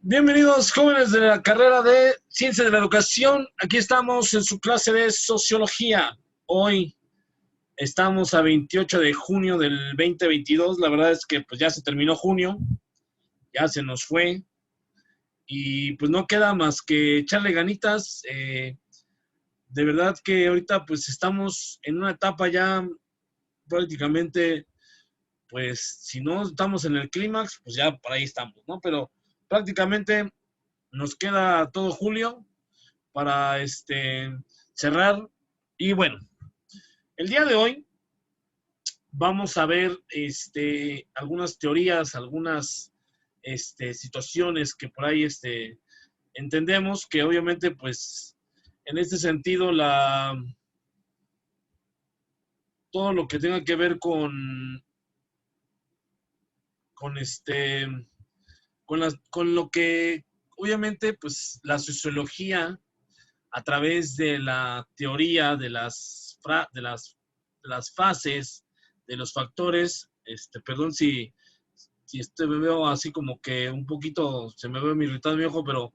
Bienvenidos jóvenes de la carrera de Ciencia de la Educación. Aquí estamos en su clase de Sociología. Hoy estamos a 28 de junio del 2022. La verdad es que pues ya se terminó junio, ya se nos fue y pues no queda más que echarle ganitas. De verdad que ahorita pues estamos en una etapa ya prácticamente, pues si no estamos en el clímax, pues ya por ahí estamos, ¿no? Pero prácticamente nos queda todo julio para cerrar. Y bueno, el día de hoy vamos a ver algunas teorías, algunas situaciones que por ahí entendemos que obviamente pues en este sentido todo lo que tenga que ver con con lo que obviamente pues la sociología a través de la teoría de las fases, de los factores, perdón si me veo así como que un poquito, se me ve irritado mi ojo, pero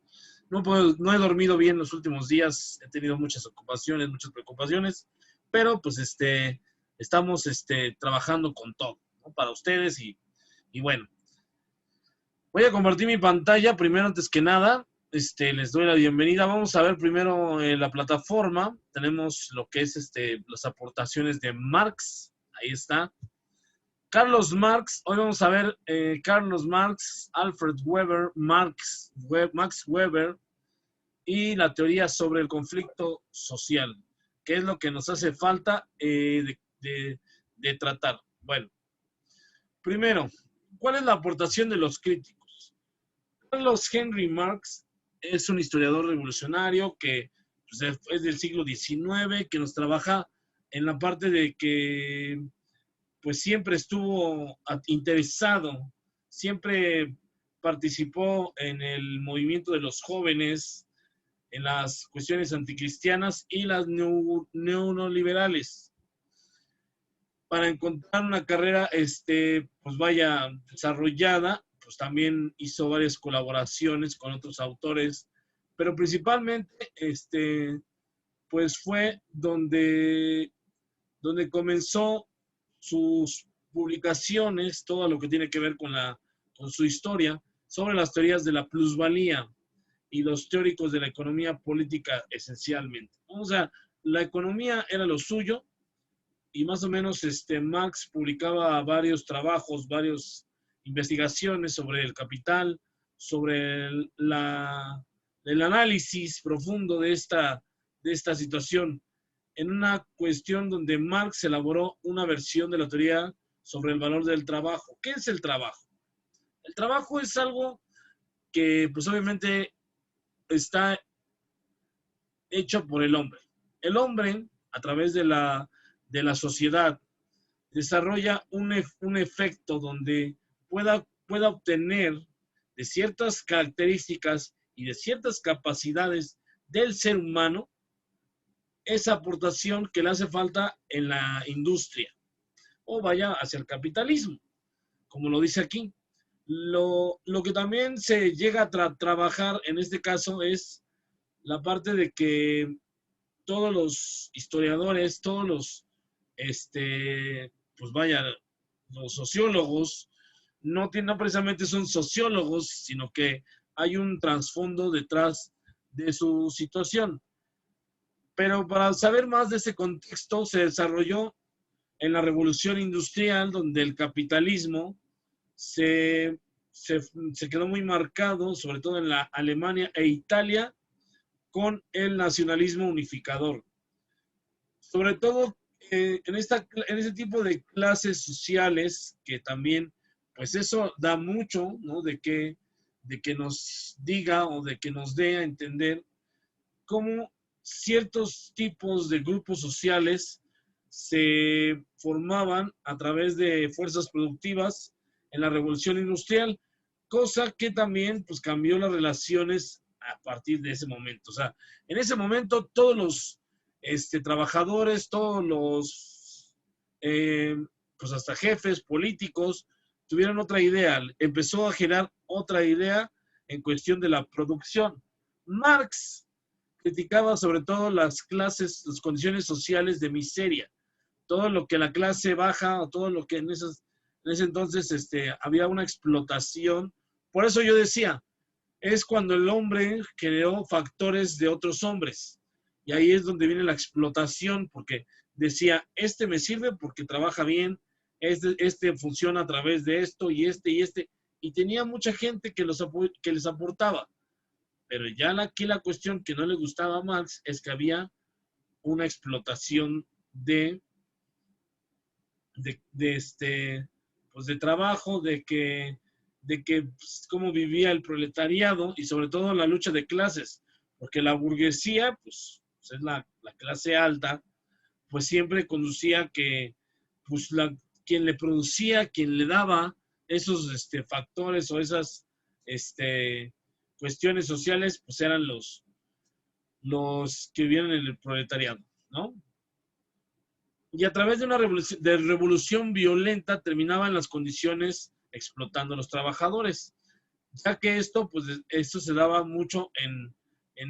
no he dormido bien los últimos días, he tenido muchas ocupaciones, muchas preocupaciones, pero pues estamos trabajando con todo, ¿no? Para ustedes y bueno, voy a compartir mi pantalla primero antes que nada. Les doy la bienvenida. Vamos a ver primero la plataforma. Tenemos lo que es las aportaciones de Marx. Ahí está. Carlos Marx. Hoy vamos a ver Carlos Marx, Alfred Weber, Max Weber y la teoría sobre el conflicto social, que es lo que nos hace falta de tratar. Bueno, primero, ¿cuál es la aportación de los críticos? Carlos Henry Marx es un historiador revolucionario que pues, es del siglo XIX, que nos trabaja en la parte de que pues siempre estuvo interesado, siempre participó en el movimiento de los jóvenes, en las cuestiones anticristianas y las neoliberales. Para encontrar una carrera, pues vaya, desarrollada, pues también hizo varias colaboraciones con otros autores, pero principalmente, pues fue donde comenzó sus publicaciones, todo lo que tiene que ver con su historia, sobre las teorías de la plusvalía y los teóricos de la economía política esencialmente. O sea, la economía era lo suyo, y más o menos Marx publicaba varios trabajos, varias investigaciones sobre el capital, sobre el análisis profundo de esta situación, en una cuestión donde Marx elaboró una versión de la teoría sobre el valor del trabajo. ¿Qué es el trabajo? El trabajo es algo que pues obviamente está hecho por el hombre. El hombre, a través de la sociedad, desarrolla un efecto donde pueda obtener de ciertas características y de ciertas capacidades del ser humano esa aportación que le hace falta en la industria o vaya hacia el capitalismo, como lo dice aquí. Lo que también se llega a trabajar en este caso es la parte de que todos los historiadores, todos pues vaya, los sociólogos no precisamente son sociólogos, sino que hay un trasfondo detrás de su situación. Pero para saber más de ese contexto, se desarrolló en la Revolución Industrial, donde el capitalismo se quedó muy marcado, sobre todo en la Alemania e Italia, con el nacionalismo unificador. Sobre todo en este tipo de clases sociales que también, pues eso da mucho, ¿no? De que nos diga o de que nos dé a entender cómo ciertos tipos de grupos sociales se formaban a través de fuerzas productivas en la revolución industrial, cosa que también pues cambió las relaciones a partir de ese momento. O sea, en ese momento todos los trabajadores, todos los, pues hasta jefes políticos, tuvieron otra idea, empezó a girar otra idea en cuestión de la producción. Marx criticaba sobre todo las condiciones sociales de miseria, todo lo que la clase baja o todo lo que en ese entonces había una explotación. Por eso yo decía, es cuando el hombre creó factores de otros hombres. Y ahí es donde viene la explotación, porque decía, este me sirve porque trabaja bien, este funciona a través de esto y este. Y tenía mucha gente que les aportaba. Pero ya aquí la cuestión que no le gustaba a Marx es que había una explotación pues de trabajo, de que pues, cómo vivía el proletariado y sobre todo la lucha de clases, porque la burguesía, pues es la clase alta, pues siempre conducía que pues quien le producía, quien le daba esos factores o esas cuestiones sociales, pues eran los que vivían en el proletariado, ¿no? Y a través de una revolución violenta terminaban las condiciones explotando a los trabajadores, ya que esto se daba mucho en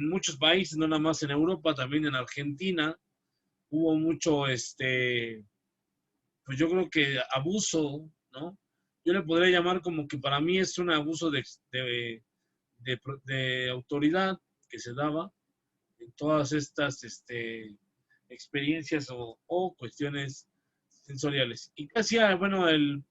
muchos países, no nada más en Europa, también en Argentina, hubo mucho, pues yo creo que abuso, ¿no? Yo le podría llamar como que para mí es un abuso de autoridad que se daba en todas estas experiencias o cuestiones sensoriales. ¿Y qué hacía, bueno, en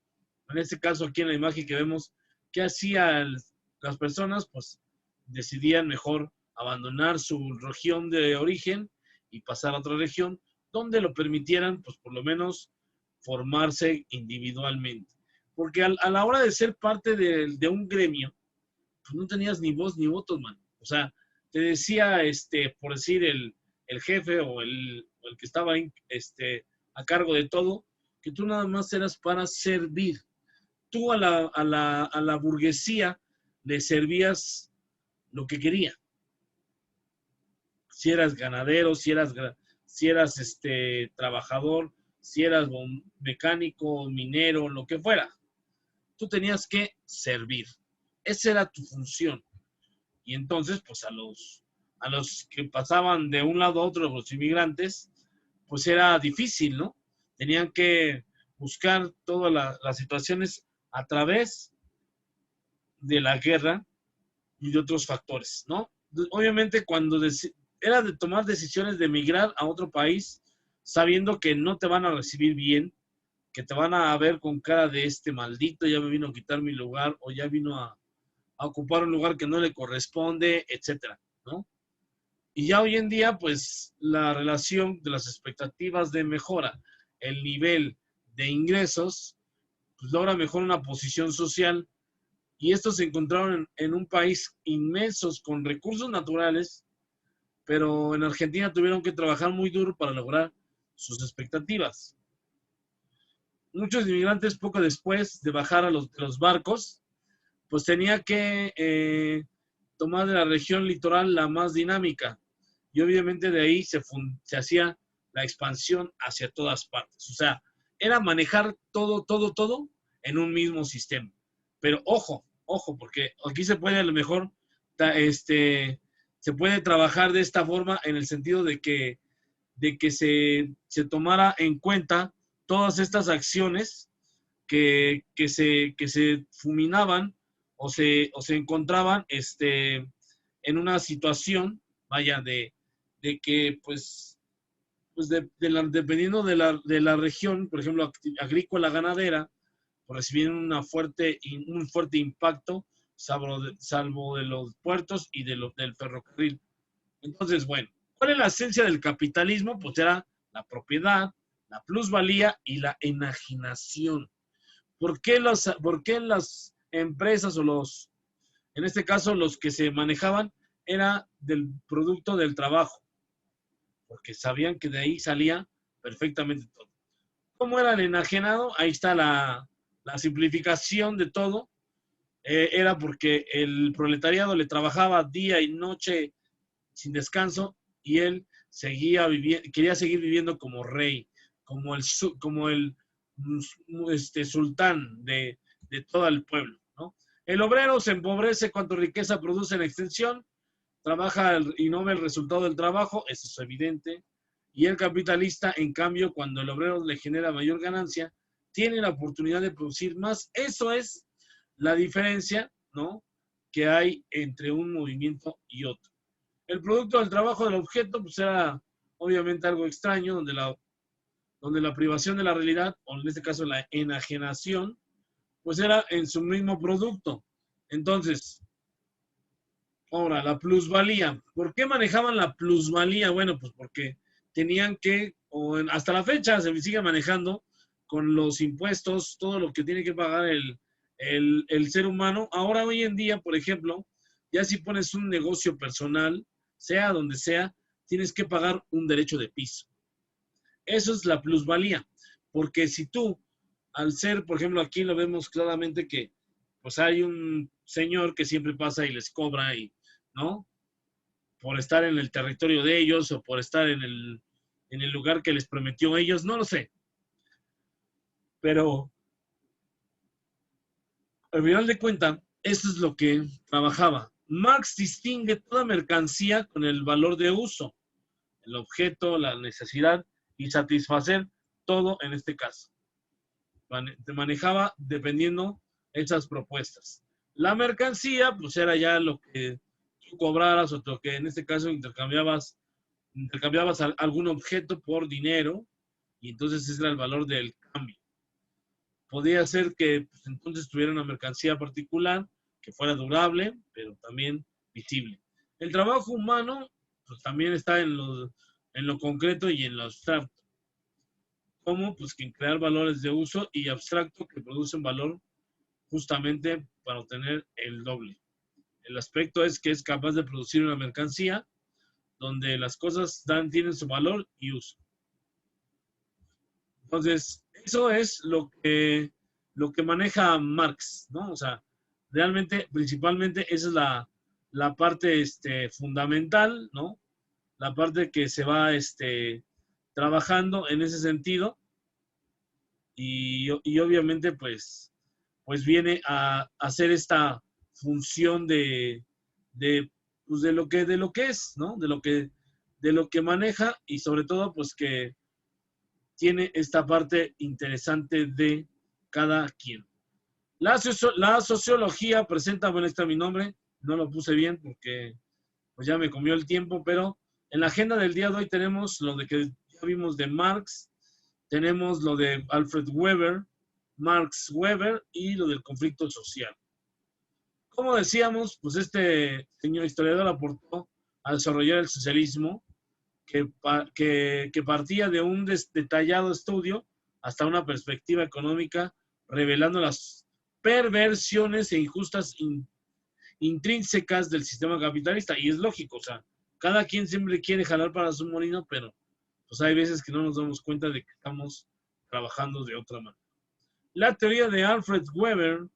este caso aquí en la imagen que vemos, qué hacían las personas? Pues decidían mejor abandonar su región de origen y pasar a otra región donde lo permitieran, pues por lo menos formarse individualmente. Porque a la hora de ser parte de un gremio, pues no tenías ni voz ni voto, man. O sea, te decía, por decir, el jefe o el que estaba ahí, a cargo de todo, que tú nada más eras para servir. Tú a la burguesía le servías lo que quería. Si eras ganadero, si eras trabajador, si eras mecánico, minero, lo que fuera. Tú tenías que servir. Esa era tu función. Y entonces, pues a los que pasaban de un lado a otro, los inmigrantes, pues era difícil, ¿no? Tenían que buscar todas las situaciones a través de la guerra y de otros factores, ¿no? Obviamente cuando era de tomar decisiones de emigrar a otro país, sabiendo que no te van a recibir bien, que te van a ver con cara de este maldito, ya me vino a quitar mi lugar o ya vino a ocupar un lugar que no le corresponde, etcétera, ¿no? Y ya hoy en día, pues, la relación de las expectativas de mejora, el nivel de ingresos, pues logra mejor una posición social. Y estos se encontraron en un país inmensos con recursos naturales, pero en Argentina tuvieron que trabajar muy duro para lograr sus expectativas. Muchos inmigrantes poco después de bajar a los barcos, pues tenía que tomar de la región litoral la más dinámica. Y obviamente de ahí se hacía la expansión hacia todas partes. O sea, era manejar todo en un mismo sistema. Pero ojo, porque aquí se puede a lo mejor, se puede trabajar de esta forma en el sentido de que se tomara en cuenta todas estas acciones que se fulminaban o se encontraban en una situación, vaya, de que dependiendo de la región, por ejemplo, agrícola, ganadera, pues recibieron un fuerte impacto, salvo de los puertos y del ferrocarril. Entonces, bueno, ¿cuál es la esencia del capitalismo? Pues era la propiedad, la plusvalía y la enajenación. ¿Por qué las empresas en este caso, los que se manejaban, era del producto del trabajo? Porque sabían que de ahí salía perfectamente todo. ¿Cómo era el enajenado? Ahí está la simplificación de todo. Era porque el proletariado le trabajaba día y noche sin descanso y él quería seguir viviendo como rey, como el sultán de todo el pueblo, ¿no? El obrero se empobrece cuanto riqueza produce en extensión, trabaja y no ve el resultado del trabajo, eso es evidente. Y el capitalista, en cambio, cuando el obrero le genera mayor ganancia, tiene la oportunidad de producir más. Eso es la diferencia, ¿no?, que hay entre un movimiento y otro. El producto del trabajo del objeto, pues era obviamente algo extraño, donde la privación de la realidad, o en este caso la enajenación, pues era en su mismo producto. Entonces, ahora, la plusvalía. ¿Por qué manejaban la plusvalía? Bueno, pues porque tenían que, hasta la fecha se sigue manejando con los impuestos, todo lo que tiene que pagar el ser humano. Ahora, hoy en día, por ejemplo, ya si pones un negocio personal, sea donde sea, tienes que pagar un derecho de piso. Eso es la plusvalía. Porque si tú, al ser, por ejemplo, aquí lo vemos claramente que pues hay un señor que siempre pasa y les cobra, y, ¿no?, por estar en el territorio de ellos o por estar en el lugar que les prometió a ellos, no lo sé. Pero al final de cuentas, eso es lo que trabajaba. Marx distingue toda mercancía con el valor de uso, el objeto, la necesidad y satisfacer todo en este caso. Manejaba dependiendo esas propuestas. La mercancía, pues era ya lo que tú cobraras o lo que en este caso intercambiabas algún objeto por dinero, y entonces ese era el valor del cambio. Podía ser que pues, entonces tuviera una mercancía particular que fuera durable, pero también visible. El trabajo humano pues, también está en lo concreto y en lo abstracto. ¿Cómo? Pues que en crear valores de uso y abstracto que producen valor justamente para obtener el doble. El aspecto es que es capaz de producir una mercancía donde las cosas tienen su valor y uso. Entonces, eso es lo que maneja Marx, ¿no? O sea, realmente, principalmente, esa es la parte fundamental, ¿no? La parte que se va trabajando en ese sentido, y obviamente, pues viene a hacer esta función pues de lo que es, ¿no? De lo que maneja, y sobre todo, pues que tiene esta parte interesante de cada quien. La sociología presenta, bueno, está mi nombre, no lo puse bien porque pues ya me comió el tiempo, pero en la agenda del día de hoy tenemos lo de que ya vimos de Marx, tenemos lo de Alfred Weber, Marx Weber, y lo del conflicto social. Como decíamos, pues este señor historiador aportó a desarrollar el socialismo, que partía de un detallado estudio hasta una perspectiva económica, revelando las perversiones e injustas intrínsecas del sistema capitalista. Y es lógico, o sea, cada quien siempre quiere jalar para su molino, pero pues hay veces que no nos damos cuenta de que estamos trabajando de otra manera. La teoría de Alfred Weber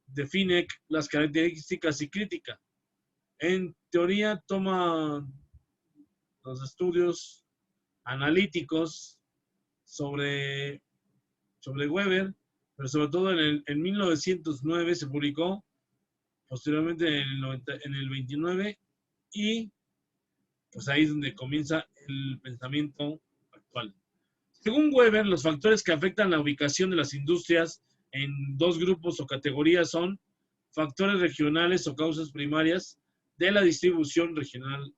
define las características y crítica. En teoría toma los estudios analíticos sobre Weber, pero sobre todo en 1909 se publicó, posteriormente en el 29, y pues ahí es donde comienza el pensamiento actual. Según Weber, los factores que afectan la ubicación de las industrias en dos grupos o categorías son factores regionales o causas primarias de la distribución regional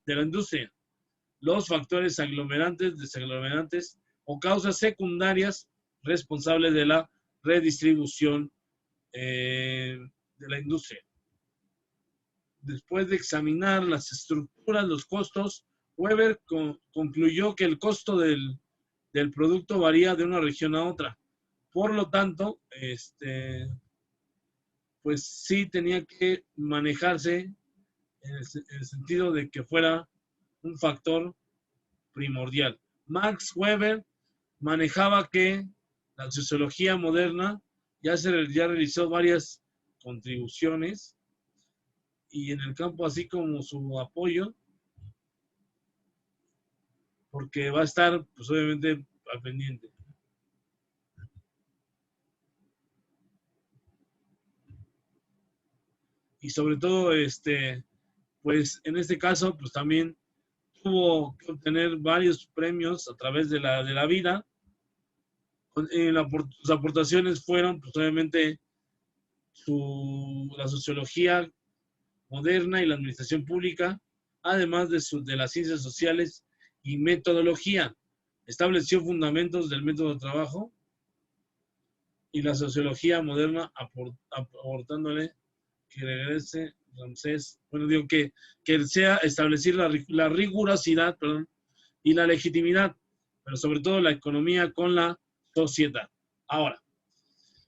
de la industria, los factores aglomerantes, desaglomerantes o causas secundarias responsables de la redistribución de la industria. Después de examinar las estructuras, los costos, Weber concluyó que el costo del producto varía de una región a otra. Por lo tanto, pues sí tenía que manejarse en el sentido de que fuera un factor primordial. Max Weber manejaba que la sociología moderna ya realizó varias contribuciones, y en el campo así como su apoyo, porque va a estar pues obviamente al pendiente. y sobre todo, pues en este caso, pues también tuvo que obtener varios premios a través de la vida. Sus aportaciones fueron, pues obviamente, la sociología moderna y la administración pública, además de las ciencias sociales y metodología. Estableció fundamentos del método de trabajo y la sociología moderna, aportándole que regrese Ramsés, bueno, digo que sea establecer la rigurosidad, perdón, y la legitimidad, pero sobre todo la economía con la sociedad. Ahora,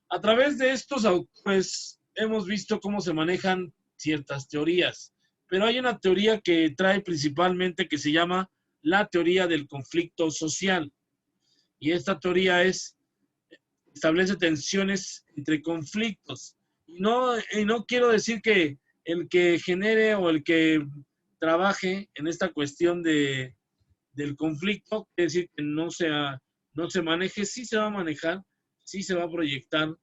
a través de estos autores hemos visto cómo se manejan ciertas teorías, pero hay una teoría que trae principalmente que se llama la teoría del conflicto social. Y esta teoría establece tensiones entre conflictos. Y no quiero decir que el que genere o el que trabaje en esta cuestión del conflicto, quiere decir que no se maneje, sí se va a manejar, sí se va a proyectar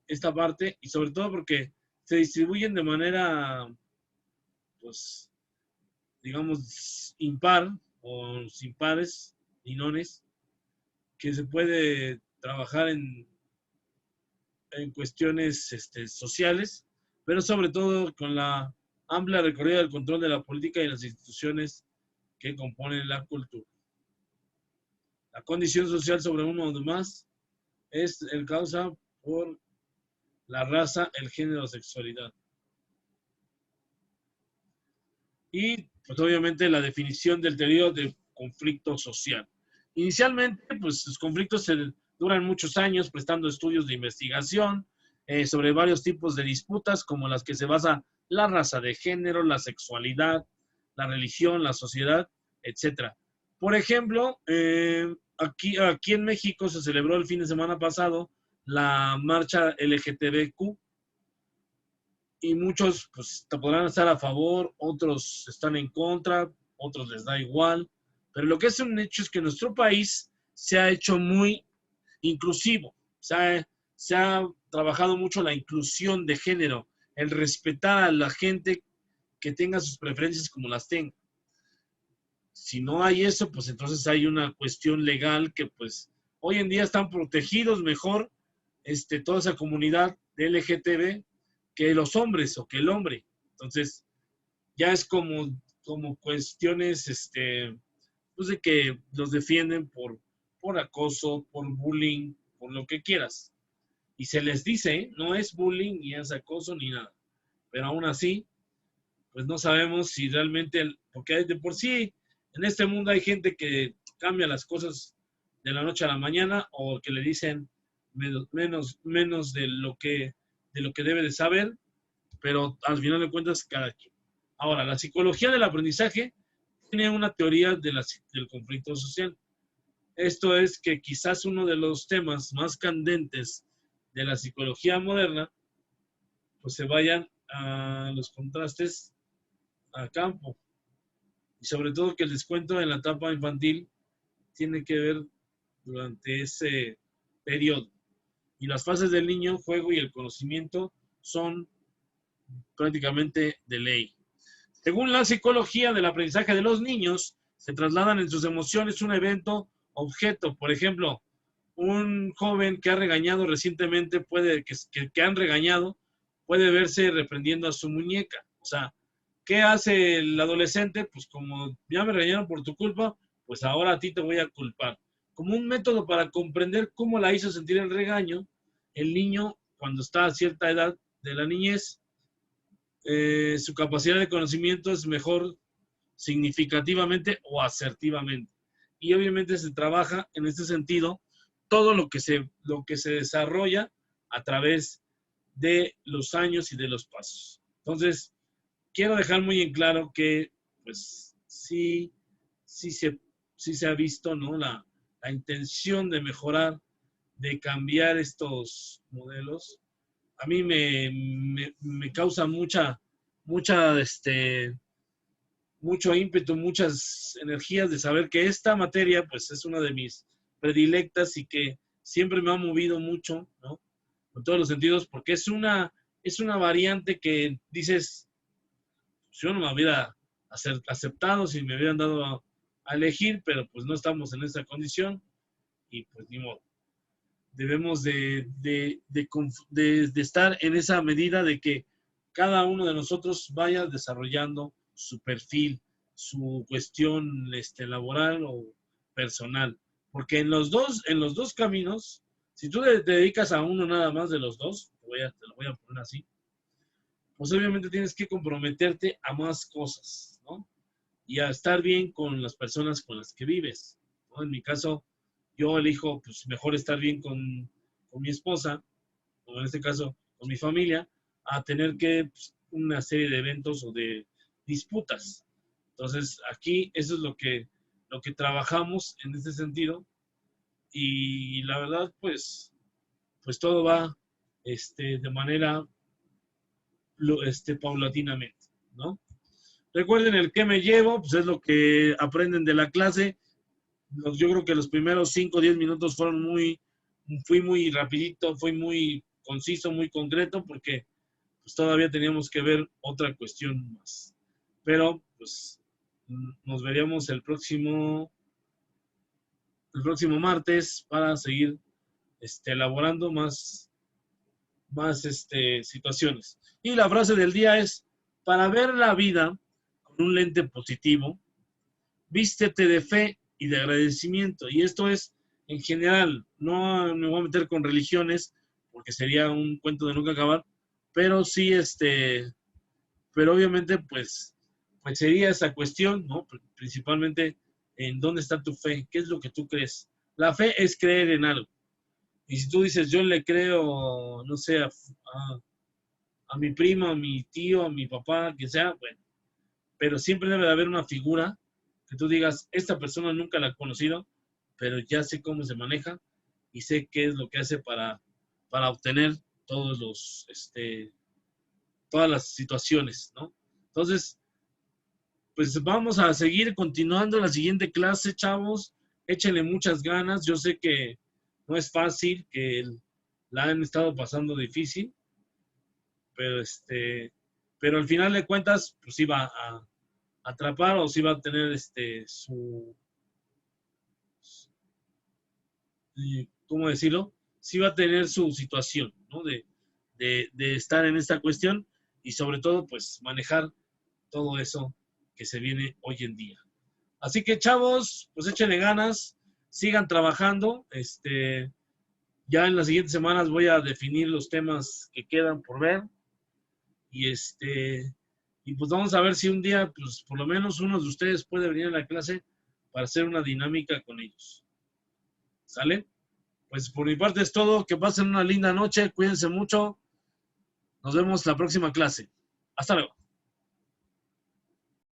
esta parte, y sobre todo porque se distribuyen de manera, pues, digamos, impar o sin pares y nones, que se puede trabajar en cuestiones sociales, pero sobre todo con la amplia recorrida del control de la política y las instituciones que componen la cultura. La condición social sobre uno o demás es el causa por la raza, el género, sexualidad. Y pues obviamente la definición del teoría de conflicto social. Inicialmente, pues los conflictos duran muchos años prestando estudios de investigación sobre varios tipos de disputas, como las que se basa la raza de género, la sexualidad, la religión, la sociedad, etc. Por ejemplo, aquí en México se celebró el fin de semana pasado la marcha LGTBQ, y muchos pues te podrán estar a favor, otros están en contra, otros les da igual, pero lo que es un hecho es que nuestro país se ha hecho muy inclusivo, se ha trabajado mucho la inclusión de género, el respetar a la gente que tenga sus preferencias como las tenga. Si no hay eso, pues entonces hay una cuestión legal que pues hoy en día están protegidos mejor toda esa comunidad de LGTB que los hombres o que el hombre. Entonces, ya es como cuestiones, pues de que los defienden por acoso, por bullying, por lo que quieras. Y se les dice, no es bullying, ni es acoso, ni nada. Pero aún así, pues no sabemos si realmente, porque de por sí, en este mundo hay gente que cambia las cosas de la noche a la mañana, o que le dicen menos de lo que debe de saber, pero al final de cuentas cada quien. Ahora, la psicología del aprendizaje tiene una teoría del conflicto social. Esto es que quizás uno de los temas más candentes de la psicología moderna, pues se vayan a los contrastes a campo. Y sobre todo que el descuento en la etapa infantil tiene que ver durante ese periodo. Y las fases del niño, juego y el conocimiento son prácticamente de ley. Según la psicología del aprendizaje de los niños, se trasladan en sus emociones un evento objeto. Por ejemplo, un joven que ha regañado recientemente, que han regañado, puede verse reprendiendo a su muñeca. O sea, ¿qué hace el adolescente? Pues como ya me regañaron por tu culpa, pues ahora a ti te voy a culpar. Como un método para comprender cómo la hizo sentir el regaño, el niño, cuando está a cierta edad de la niñez, su capacidad de conocimiento es mejor significativamente o asertivamente. Y obviamente se trabaja en este sentido todo lo que se desarrolla a través de los años y de los pasos. Entonces, quiero dejar muy en claro que, pues, sí se ha visto, ¿no? La intención de mejorar, de cambiar estos modelos. A mí me causa mucho ímpetu, muchas energías de saber que esta materia, pues, es una de mis predilectas y que siempre me ha movido mucho, ¿no? En todos los sentidos, porque es una es una variante que dices, pues yo no me hubiera aceptado si me hubieran dado a elegir, pero pues no estamos en esa condición y pues ni modo. Debemos de estar en esa medida de que cada uno de nosotros vaya desarrollando su perfil, su cuestión laboral o personal. Porque en los dos caminos, si tú te dedicas a uno nada más de los dos, te lo voy a poner así, pues obviamente tienes que comprometerte a más cosas, ¿no? Y a estar bien con las personas con las que vives, ¿no? En mi caso, yo elijo, pues mejor estar bien con mi esposa, o en este caso, con mi familia, a tener que, pues, una serie de eventos o de disputas. Entonces, aquí eso es lo que trabajamos en este sentido, y la verdad, pues todo va de manera paulatinamente, ¿no? Recuerden, el que me llevo, pues es lo que aprenden de la clase. Yo creo que los primeros 5 o 10 minutos fui muy rapidito, fui muy conciso, muy concreto, porque pues todavía teníamos que ver otra cuestión más. Pero pues nos veríamos el próximo martes para seguir elaborando más situaciones. Y la frase del día es: para ver la vida con un lente positivo, vístete de fe y de agradecimiento. Y esto es en general, no me voy a meter con religiones, porque sería un cuento de nunca acabar, pero sí, pero obviamente, pues sería esa cuestión, ¿no? Principalmente, en dónde está tu fe, qué es lo que tú crees. La fe es creer en algo. Y si tú dices, yo le creo, no sé, a mi primo, a mi tío, a mi papá, que sea, bueno, pero siempre debe de haber una figura que tú digas, esta persona nunca la he conocido, pero ya sé cómo se maneja y sé qué es lo que hace para obtener todas las situaciones, ¿no? Entonces, pues vamos a seguir continuando la siguiente clase, chavos. Échenle muchas ganas. Yo sé que no es fácil, que la han estado pasando difícil, pero pero al final de cuentas, pues iba a atrapar, o si va a tener ¿cómo decirlo? Si va a tener su situación, ¿no? De estar en esta cuestión, y sobre todo, pues manejar todo eso que se viene hoy en día. Así que, chavos, pues échenle ganas, sigan trabajando. Ya en las siguientes semanas voy a definir los temas que quedan por ver, y y pues vamos a ver si un día, pues por lo menos uno de ustedes puede venir a la clase para hacer una dinámica con ellos. ¿Sale? Pues por mi parte es todo. Que pasen una linda noche. Cuídense mucho. Nos vemos la próxima clase. Hasta luego.